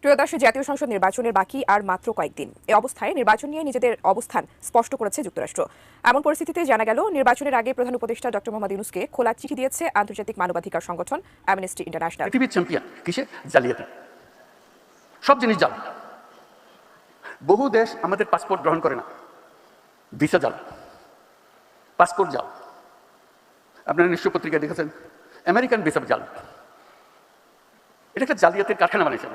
ত্রয়োদশ জাতীয় সংসদ নির্বাচনের বাকি আর মাত্র কয়েকদিন। এই অবস্থায় নির্বাচন নিয়ে নিজেদের অবস্থান স্পষ্ট করেছে যুক্তরাষ্ট্র। এমন পরিস্থিতিতে জানা গেল নির্বাচনের আগে প্রধান উপদেষ্টা ডক্টর মোহাম্মদ ইউনূসকে খোলা চিঠি দিয়েছে আন্তর্জাতিক মানবাধিকার সংগঠন অ্যামনেস্টি ইন্টারন্যাশনাল। পৃথিবীর চ্যাম্পিয়ন কিসে? জালিয়াতি। সব জিনিস জাল। বহু দেশ আমাদের পাসপোর্ট গ্রহণ করে না, ভিসা জাল, পাসপোর্ট জাল। আপনারা নিশ্চয় পত্রিকায় দেখেছেন আমেরিকান ভিসা জাল। এটা একটা জালিয়াতির কারখানা বানিয়েছে।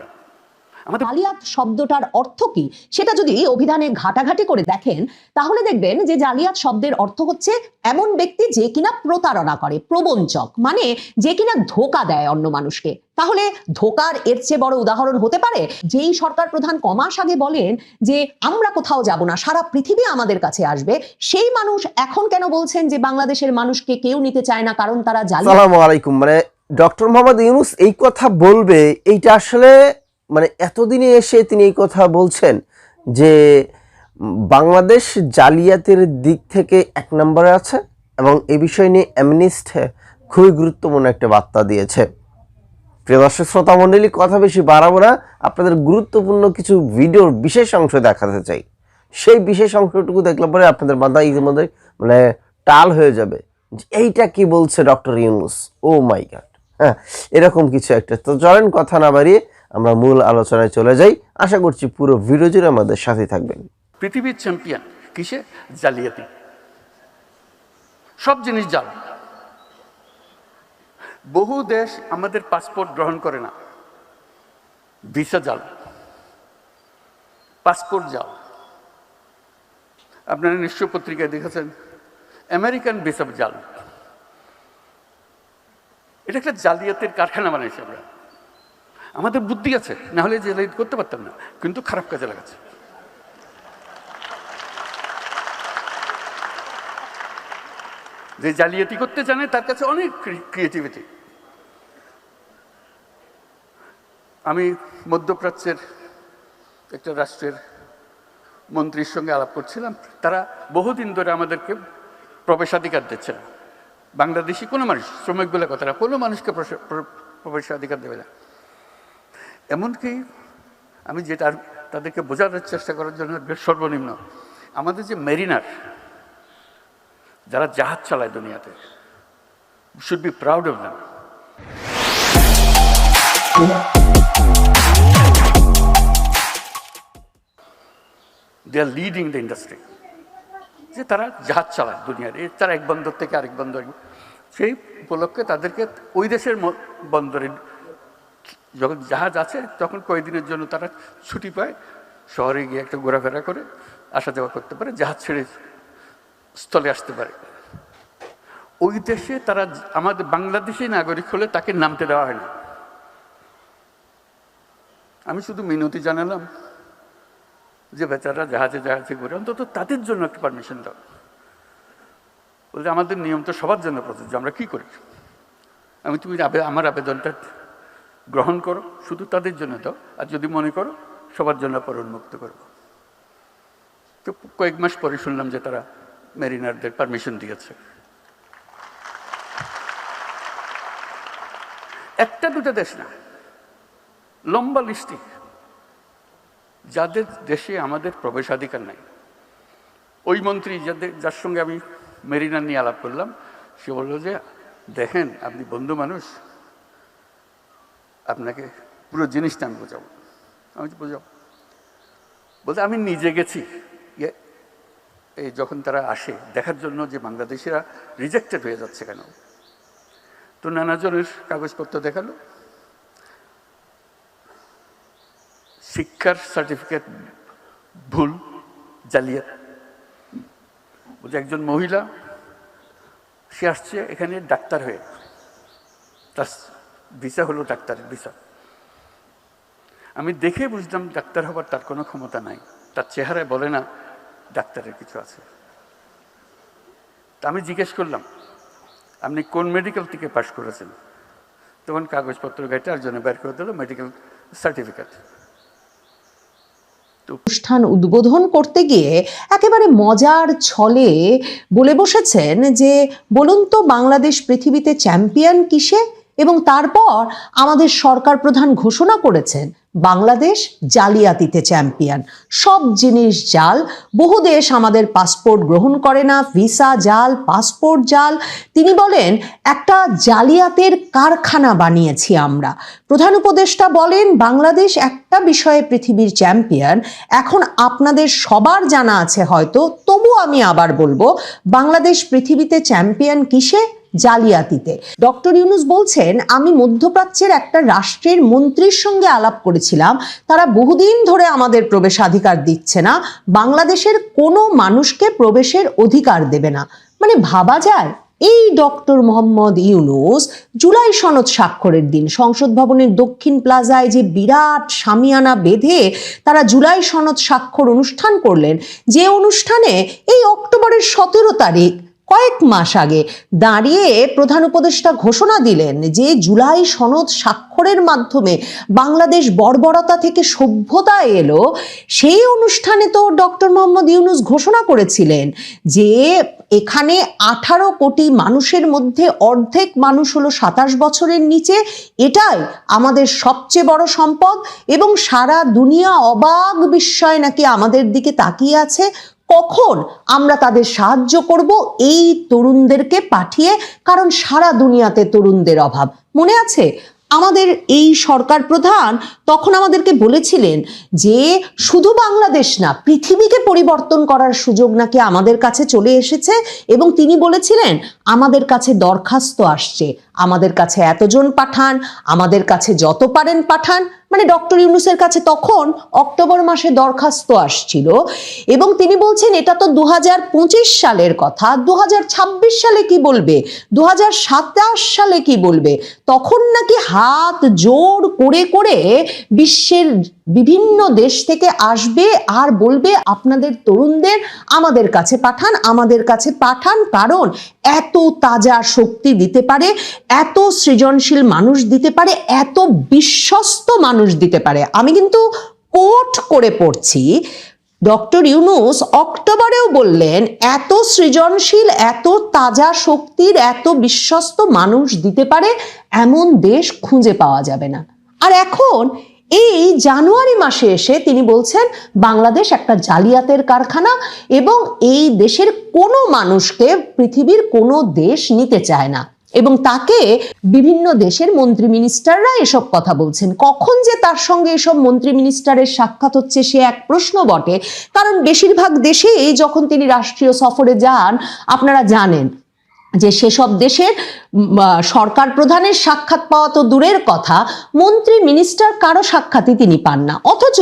জালিয়াত শব্দটার অর্থ কি সেটা যদি অভিধানে ঘাটাঘাটি করে দেখেন তাহলে দেখবেন যে জালিয়াত শব্দের অর্থ হচ্ছে এমন ব্যক্তি যে কিনা প্রতারণা করে, প্রবঞ্চক, মানে যে কিনা ধোঁকা দেয় অন্য মানুষকে। তাহলে ধোঁকার এর চেয়ে বড় উদাহরণ হতে পারে? যেই সরকার প্রধান কমাস আগে বলেন যে আমরা কোথাও যাব না, সারা পৃথিবী আমাদের কাছে আসবে, সেই মানুষ এখন কেন বলছেন যে বাংলাদেশের মানুষকে কেউ নিতে চায় না কারণ তারা জালিয়াত? আসসালামু আলাইকুম। মানে ডক্টর মোহাম্মদ ইউনূস এই কথা বলবে, এইটা আসলে মানে এতদিনে এসে তিনি এই কথা বলছেন যে বাংলাদেশ জালিয়াতির দিক থেকে 1 নম্বরে আছে এবং এই বিষয় নিয়ে অ্যামনেস্টি খুবই গুরুত্বপূর্ণ একটা বার্তা দিয়েছে। প্রিয় দর্শক শ্রোতা মণ্ডলী, কথা বেশি বাড়াবো না, আপনাদের গুরুত্বপূর্ণ কিছু ভিডিওর বিশেষ অংশ দেখাতে চাই। সেই বিশেষ অংশটুকু দেখলে পরে আপনাদের মাথা ইতিমধ্যে মানে টাল হয়ে যাবে যে এইটা কি বলছে ডক্টর ইউনূস, ও মাই গড। হ্যাঁ, এরকম কিছু একটা। তো চলেন কথা না বাড়িয়ে আমরা মূল আলোচনায় চলে যাই। আশা করছি পুরো ভিডিও জুড়ে আমাদের সাথে থাকবেন। পৃথিবীর চ্যাম্পিয়ন কিসে? জালিয়াতি। সব জিনিস জাল। বহু দেশ আমাদের পাসপোর্ট গ্রহণ করে না, ভিসা জাল, পাসপোর্ট জাল। আপনারা নিশ্চয় পত্রিকায় দেখেছেন আমেরিকান ভিসা জাল। এটা একটা জালিয়াতির কারখানা বানিয়েছে। আমরা আমাদের বুদ্ধি আছে, না হলে জালিয়াতি করতে পারতাম না, কিন্তু খারাপ কাজে লাগাচ্ছে। যে জালিয়াতি করতে জানে তার কাছে অনেক ক্রিয়েটিভিটি। আমি মধ্যপ্রাচ্যের একটা রাষ্ট্রের মন্ত্রীর সঙ্গে আলাপ করছিলাম। তারা বহুদিন ধরে আমাদেরকে প্রবেশাধিকার দিচ্ছে না। বাংলাদেশি কোনো মানুষ, শ্রমিক বলে কথা না, কোনো মানুষকে প্রবেশাধিকার দেবে না। এমনকি আমি যেটা তাদেরকে বোঝানোর চেষ্টা করার জন্য সর্বনিম্ন, আমাদের যে মেরিনার যারা জাহাজ চালায় দুনিয়াতে, should be proud of them. They are leading the industry. যে তারা জাহাজ চালায় দুনিয়ার, তারা এক বন্দর থেকে আরেক বন্দর, সেই উপলক্ষে তাদেরকে ওই দেশের বন্দরে যখন জাহাজ আছে তখন কয়েকদিনের জন্য তারা ছুটি পায়, শহরে গিয়ে একটা ঘোরাফেরা করে আসা যাওয়া করতে পারে, জাহাজ ছেড়ে স্থলে আসতে পারে। ওই দেশে তারা আমাদের বাংলাদেশি নাগরিক হলে তাকে নামতে দেওয়া হয় না। আমি শুধু মিনতি জানালাম যে বেচারা জাহাজে জাহাজে ঘুরে, অন্তত তাদের জন্য একটা পারমিশন দাও। বলছে আমাদের নিয়ম তো সবার জন্য প্রযোজ্য, আমরা কি করি? তুমি আমার আবেদনটা গ্রহণ করো, শুধু তাদের জন্য দাও, আর যদি মনে করো সবার জন্য পর উন্মুক্ত করো। তো কয়েক মাস পরে শুনলাম যে তারা মেরিনারদের পারমিশন দিয়েছে। একটা দুটো দেশ না, লম্বা লিস্টি যাদের দেশে আমাদের প্রবেশাধিকার নাই। ওই মন্ত্রী যার সঙ্গে আমি মেরিনার নিয়ে আলাপ করলাম, সে বলল যে দেখেন আপনি বন্ধু মানুষ, আপনাকে পুরো জিনিসটা আমি বোঝাবো। আমি বোঝাবো বলতে আমি নিজে গেছি এই যখন তারা আসে দেখার জন্য যে বাংলাদেশিরা রিজেক্টেড হয়ে যাচ্ছে কেন, তো নানাজনের কাগজপত্র দেখালো, শিক্ষার সার্টিফিকেট ভুল, জালিয়াত। বলছে একজন মহিলা, সে আসছে এখানে ডাক্তার হয়ে, তার ভিসা হলো ডাক্তারের ভিসা। আমি দেখে বুঝলাম ডাক্তার হবার তার কোনো ক্ষমতা নাই, তার চেহারায় বলে না ডাক্তারের কিছু আছে। তা আমি জিজ্ঞেস করলাম আপনি কোন মেডিকেল থেকে পাশ করেছেন? তখন কাগজপত্র ঘাটে আর জন্য বের করে দিল মেডিকেল সার্টিফিকেট। অনুষ্ঠান উদ্বোধন করতে গিয়ে একেবারে মজার ছলে বলে বসেছেন যে বলুন তো বাংলাদেশ পৃথিবীতে চ্যাম্পিয়ন কিসে, এবং তারপর আমাদের সরকার প্রধান ঘোষণা করেছেন বাংলাদেশ জালিয়াতিতে চ্যাম্পিয়ন। সব জিনিস জাল, বহু দেশ আমাদের পাসপোর্ট গ্রহণ করে না, ভিসা জাল, পাসপোর্ট জাল। তিনি বলেন একটা জালিয়াতের কারখানা বানিয়েছি আমরা। প্রধান উপদেষ্টা বলেন বাংলাদেশ একটা বিষয়ে পৃথিবীর চ্যাম্পিয়ন। এখন আপনাদের সবার জানা আছে হয়তো, তবু আমি আবার বলবো, বাংলাদেশ পৃথিবীতে চ্যাম্পিয়ন কিসে? জালিয়াতিতে। ডক্টর ইউনূস বলছেন আমি মধ্যপ্রাচ্যের একটা রাষ্ট্রের মন্ত্রীর সঙ্গে আলাপ করেছিলাম, তারা বহুদিন ধরে আমাদের প্রবেশাধিকার দিচ্ছে না, বাংলাদেশের কোনো মানুষকে প্রবেশের অধিকার দেবে না। মানে ভাবা যায় এই ডক্টর মোহাম্মদ ইউনূস জুলাই সনদ স্বাক্ষরের দিন সংসদ ভবনের দক্ষিণ প্লাজায় যে বিরাট শামিয়ানা বেঁধে তারা জুলাই সনদ স্বাক্ষর অনুষ্ঠান করলেন, যে অনুষ্ঠানে এই অক্টোবরের 17 তারিখ কয়েক মাস আগে দাঁড়িয়ে প্রধান উপদেষ্টা ঘোষণা দিলেন যে জুলাই সনদ স্বাক্ষরের মাধ্যমে বাংলাদেশ বর্বরতা থেকে সভ্যতায় এলো, সেই অনুষ্ঠানে তো ডক্টর মোহাম্মদ ইউনূস ঘোষণা করেছিলেন যে এখানে 18 কোটি মানুষের মধ্যে অর্ধেক মানুষ হলো 27 বছরের নিচে, এটাই আমাদের সবচেয়ে বড় সম্পদ এবং সারা দুনিয়া অবাক বিস্ময়ে নাকি আমাদের দিকে তাকিয়ে আছে, কখন আমরা তাদের সাহায্য করব এই তরুণদেরকে পাঠিয়ে, কারণ সারা দুনিয়াতে তরুণদের অভাব। মনে আছে আমাদের এই সরকার প্রধান তখন আমাদেরকে বলেছিলেন যে শুধু বাংলাদেশ না, পৃথিবীকে পরিবর্তন করার সুযোগ নাকি আমাদের কাছে চলে এসেছে, এবং তিনি বলেছিলেন আমাদের কাছে দরখাস্ত আসছে, আমাদের কাছে এতজন পাঠান, আমাদের কাছে যত পারেন পাঠান। মানে ডক্টর ইউনূসের কাছে তখন অক্টোবর মাসে দরখাস্ত আসছিল, এবং তিনি বলছেন এটা তো 2025 সালের কথা, 2026 সালে কি বলবে, 2027 সালে কি বলবে, তখন নাকি হাত জোড় করে করে বিশ্বের বিভিন্ন দেশ থেকে আসবে আর বলবে আপনাদের তরুণদের আমাদের কাছে পাঠান, আমাদের কাছে পাঠান, কারণ এত তাজা শক্তি দিতে পারে, এত সৃজনশীল মানুষ দিতে পারে, এত বিশ্বস্ত মানুষ দিতে পারে। আমি কিন্তু কোট করে পড়ছি, ডক্টর ইউনূস অক্টোবরেও বললেন এত সৃজনশীল, এত তাজা শক্তির, এত বিশ্বস্ত মানুষ দিতে পারে এমন দেশ খুঁজে পাওয়া যাবে না। আর এখন এই জানুয়ারি মাসে এসে তিনি বলছেন বাংলাদেশ একটা জালিয়াতের কারখানা এবং এই দেশের কোনো মানুষকে পৃথিবীর কোনো দেশ নিতে চায় না, এবং তাকে বিভিন্ন দেশের মন্ত্রী মিনিস্টাররা এসব কথা বলছেন। কখন যে তার সঙ্গে এসব মন্ত্রী মিনিস্টারের সাক্ষাৎ হচ্ছে সে এক প্রশ্ন বটে, কারণ বেশিরভাগ দেশেই যখন তিনি রাষ্ট্রীয় সফরে যান আপনারা জানেন যে সেসব দেশের সরকার প্রধানের সাক্ষাৎ পাওয়া তো দূরের কথা, মন্ত্রী মিনিস্টার কারো সাক্ষাৎই তিনি পান না। অথচ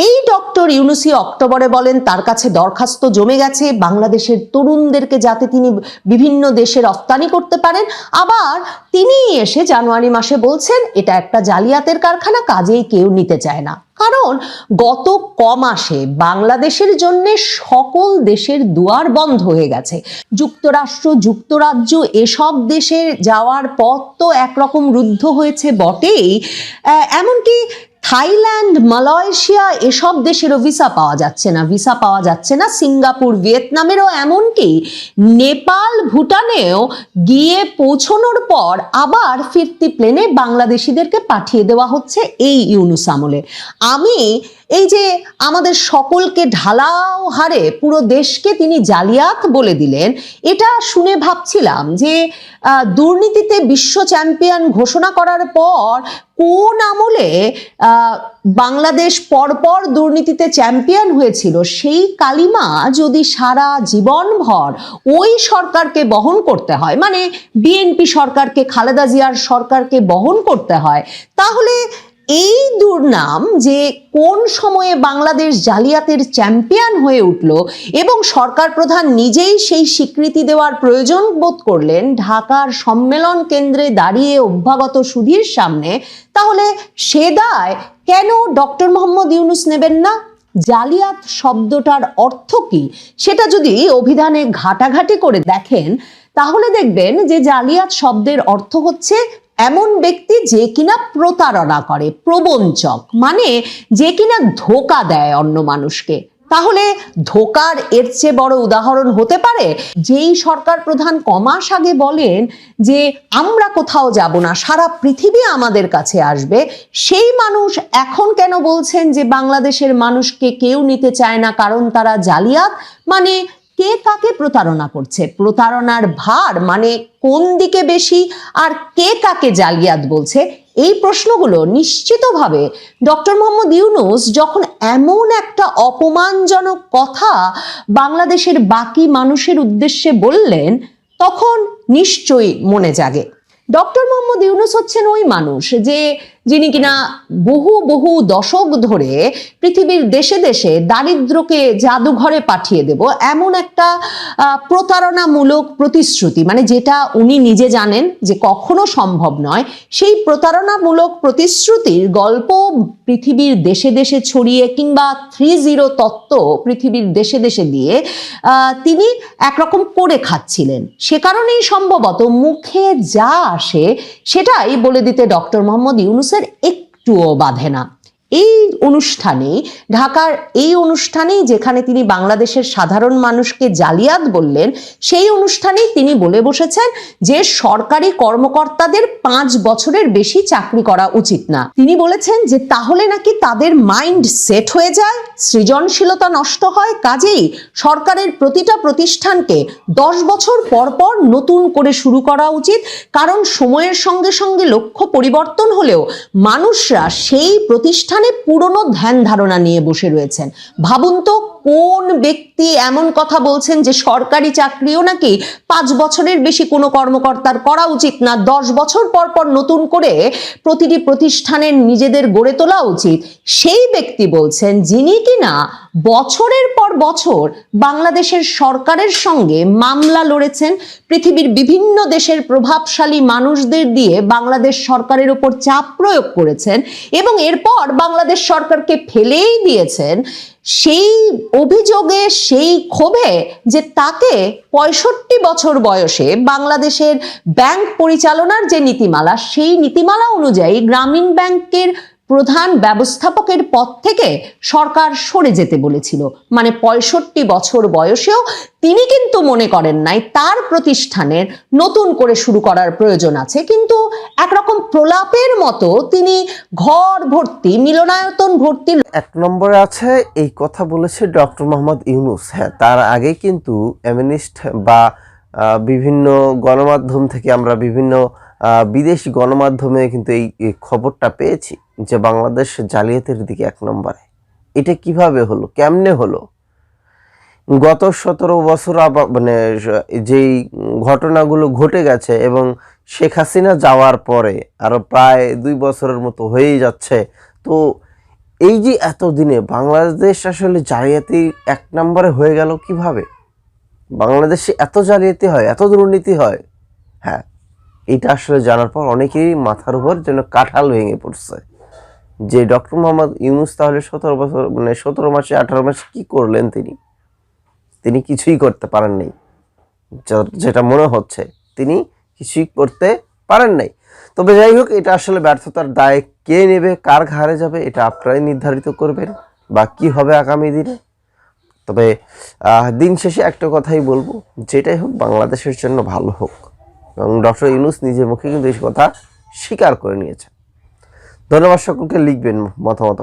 এই ডক্টর ইউনূসই অক্টোবরে বলেন তার কাছে দরখাস্ত জমে গেছে বাংলাদেশের তরুণদেরকে যাতে তিনি বিভিন্ন দেশে রপ্তানি করতে পারেন, আবার তিনি এসে জানুয়ারি মাসে বলছেন এটা একটা জালিয়াতের কারখানা, কাজেই কেউ নিতে চায় না। কারণ গত কমাসে বাংলাদেশের জন্য সকল দেশের দুয়ার বন্ধ হয়ে গেছে। যুক্তরাষ্ট্র, যুক্তরাজ্য এসব দেশে যাওয়ার পথ তো একরকম রুদ্ধ হয়েছে বটেই, এমনকি থাইল্যান্ড, মালয়েশিয়া এসব দেশেরও ভিসা পাওয়া যাচ্ছে না, ভিসা পাওয়া যাচ্ছে না, সিঙ্গাপুর, ভিয়েতনামেরও, এমনকি নেপাল, ভুটানেও গিয়ে পৌঁছানোর পর আবার ফিরতি প্লেনে বাংলাদেশিদেরকে পাঠিয়ে দেওয়া হচ্ছে এই ইউনূস আমলে। আমি এই যে আমাদের সকলকে ঢালাও হারে পুরো দেশকে তিনি জালিয়াত বলে দিলেন, এটা শুনে ভাবছিলাম যে দুর্নীতিতে বিশ্ব চ্যাম্পিয়ন ঘোষণা করার পর কোন আমলে বাংলাদেশ পরপর দুর্নীতিতে চ্যাম্পিয়ন হয়েছিল, সেই কালিমা যদি সারা জীবনভর ওই সরকারকে বহন করতে হয়, মানে বিএনপি সরকারকে, খালেদা জিয়ার সরকারকে বহন করতে হয়, তাহলে এই দুর্নাম যে কোন সময়ে বাংলাদেশ জালিয়াতের চ্যাম্পিয়ন হয়ে উঠল এবং সরকার প্রধান নিজেই সেই স্বীকৃতি দেওয়ার প্রয়োজন বোধ করলেন ঢাকার সম্মেলন কেন্দ্রে দাঁড়িয়ে অভ্যাগত সুধীর সামনে, তাহলে সে দায় কেন ডক্টর মোহাম্মদ ইউনূস নেবেন না? জালিয়াত শব্দটার অর্থ কি সেটা যদি অভিধানে ঘাটাঘাটি করে দেখেন তাহলে দেখবেন যে জালিয়াত শব্দের অর্থ হচ্ছে এমন ব্যক্তি যে কিনা প্রতারণা করে, প্রবঞ্চক, মানে যে কিনা ধোঁকা দেয় অন্য মানুষকে। তাহলে ধোকার এর চেয়ে বড় উদাহরণ হতে পারে? যেই সরকার প্রধান কমাস আগে বলেন যে আমরা কোথাও যাব না, সারা পৃথিবী আমাদের কাছে আসবে, সেই মানুষ এখন কেন বলছেন যে বাংলাদেশের মানুষকে কেউ নিতে চায় না কারণ তারা জালিয়াত? মানে কে কাকে প্রতারণা করছে? প্রতারণার ভার মানে কোন দিকে বেশি, আর কে কাকে জালিয়াত বলছে? এই প্রশ্নগুলো নিশ্চিতভাবে ডক্টর মোহাম্মদ ইউনূস যখন এমন একটা অপমানজনক কথা বাংলাদেশের বাকি মানুষের উদ্দেশ্যে বললেন, তখন নিশ্চয়ই মনে জাগে। ডক্টর মোহাম্মদ ইউনূস হচ্ছেন ওই মানুষ যিনি কিনা বহু বহু দশক ধরে পৃথিবীর দেশে দেশে দারিদ্রকে জাদুঘরে পাঠিয়ে দেব এমন একটা প্রতারণামূলক প্রতিশ্রুতি, মানে যেটা উনি নিজে জানেন যে কখনো সম্ভব নয়, সেই প্রতারণামূলক প্রতিশ্রুতির গল্প পৃথিবীর দেশে দেশে ছড়িয়ে, কিংবা 3-0 তত্ত্ব পৃথিবীর দেশে দেশে দিয়ে তিনি একরকম করে খাচ্ছিলেন। সে কারণেই সম্ভবত মুখে যা আসে সেটাই বলে দিতে ডক্টর মোহাম্মদ ইউনূসের একটুও বাধে না। এই অনুষ্ঠানেই, ঢাকার এই অনুষ্ঠানেই যেখানে তিনি বাংলাদেশের সাধারণ মানুষকে জালিয়াত বললেন, সেই অনুষ্ঠানেই তিনি বলে বসেছেন যে সরকারি কর্মকর্তাদের 5 বছরের বেশি চাকরি করা উচিত না। তিনি বলেছেন যে তাহলে নাকি তাদের মাইন্ড সেট হয়ে যায়, সৃজনশীলতা নষ্ট হয়, কাজেই সরকারের প্রতিটা প্রতিষ্ঠানকে 10 বছর পর পর নতুন করে শুরু করা উচিত, কারণ সময়ের সঙ্গে সঙ্গে লক্ষ্য পরিবর্তন হলেও মানুষরা সেই প্রতিষ্ঠানে পুরনো ধ্যান ধারণা নিয়ে বসে রয়েছেন। ভাবুন তো, কোন ব্যক্তি এমন কথা বলছেন যে সরকারি চাকরিও নাকি 5 বছরের বেশি কোনো কর্মকর্তার করা উচিত না, 10 বছর পর পর নতুন করে প্রতিটি প্রতিষ্ঠানের নিজেদের গড়ে তোলা উচিত? সেই ব্যক্তি বলছেন যিনি কিনা বছরের পর বছর বাংলাদেশের সরকারের সঙ্গে মামলা লড়েছেন, পৃথিবীর বিভিন্ন দেশের প্রভাবশালী মানুষদের দিয়ে বাংলাদেশ সরকারের উপর চাপ প্রয়োগ করেছেন এবং এরপর বাংলাদেশ সরকারকে ফেলেই দিয়েছেন। সেই অভিযোগে, সেই ক্ষোভে যে তাকে 65 বছর বয়সে বাংলাদেশের ব্যাংক পরিচালনার যে নীতিমালা, সেই নীতিমালা অনুযায়ী গ্রামীণ ব্যাংকের প্রধান ব্যবস্থাপকের পদ থেকে সরকার সরে যেতে বলেছিল। মানে 65 বছর বয়সেও তিনি কিন্তু মনে করেন নাই তার প্রতিষ্ঠানের নতুন করে শুরু করার প্রয়োজন আছে, কিন্তু একরকম প্রলাপের মতো তিনি ঘর ভর্তি, মিলনায়তন ভর্তি। 1 নম্বরে আছে এই কথা বলেছে ডক্টর মোহাম্মদ ইউনূস। হ্যাঁ, তার আগে কিন্তু এমিনিস্ট বা বিভিন্ন গণমাধ্যম থেকে আমরা বিভিন্ন বিদেশি গণমাধ্যমে কিন্তু এই খবরটা পেয়েছি যে বাংলাদেশ জালিয়াতের দিকে 1 নম্বরে। এটা কিভাবে হলো, কেমনে হলো? গত 17 বছর মানে যেই ঘটনাগুলো ঘটে গেছে এবং শেখ হাসিনা যাওয়ার পরে আরো প্রায় 2 বছরের মতো হয়েই যাচ্ছে, তো এই যে এতদিনে বাংলাদেশ আসলে জালিয়াতি 1 নম্বরে হয়ে গেল কিভাবে? বাংলাদেশে এত জালিয়াতি হয়, এত দুর্নীতি হয়? হ্যাঁ, এটা আসলে জানার পর অনেকেই মাথার উপর যেন কাঁঠাল ভেঙে পড়ছে যে ডক্টর মোহাম্মদ ইউনূস তাহলে 17 বছর মানে 17 মাসে 18 মাসে কি করলেন? তিনি কিছুই করতে পারেন নাই, যেটা মনে হচ্ছে তিনি কিছুই করতে পারেন নাই। তবে যাই হোক, এটা আসলে ব্যর্থতার দায় কে নেবে, কার ঘাড়ে যাবে, এটা আপনারাই নির্ধারিত করবেন বা কি হবে আগামী দিনে। তবে দিন শেষে একটা কথাই বলবো, যেটাই হোক বাংলাদেশের জন্য ভালো হোক, এবং ডক্টর ইউনূস নিজের মুখে কিন্তু এই কথা স্বীকার করে নিয়েছেন। ধন্যবাদ সকলকে। লিখবেন মতামত।